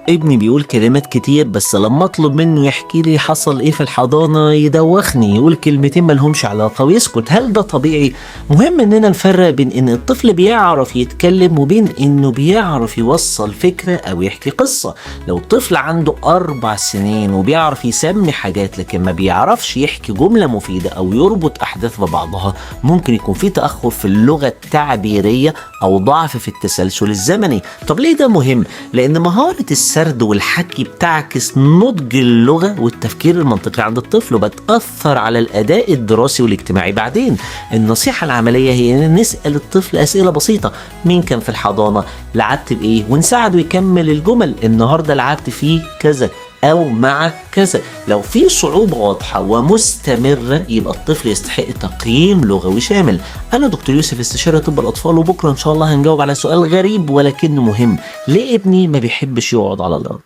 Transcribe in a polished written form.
ابني بيقول كلمات كتير، بس لما اطلب منه يحكي لي حصل ايه في الحضانة يدوخني، يقول كلمتين ملهمش علاقة ويسكت. هل ده طبيعي؟ مهم اننا نفرق بين ان الطفل بيعرف يتكلم وبين انه بيعرف يوصل فكرة او يحكي قصة. لو الطفل عنده 4 سنين وبيعرف يسمي حاجات لكن ما بيعرفش يحكي جملة مفيدة او يربط احداث ببعضها، ممكن يكون في تأخر في اللغة التعبيرية او ضعف في التسلسل الزمني. طب ليه ده مهم؟ لان مهارة السرد والحكي بتعكس نضج اللغة والتفكير المنطقي عند الطفل، وبتأثر على الأداء الدراسي والاجتماعي بعدين. النصيحة العملية هي أن نسأل الطفل أسئلة بسيطة: مين كان في الحضانة؟ لعبت بإيه؟ ونساعده يكمل الجمل: النهاردة لعبت فيه كذا أو مع كذا. لو في صعوبة واضحة ومستمرة يبقى الطفل يستحق تقييم لغوي شامل. أنا دكتور يوسف، استشاري طب الأطفال، وبكرة إن شاء الله هنجاوب على سؤال غريب ولكنه مهم: ليه ابني ما بيحبش يقعد على الأرض؟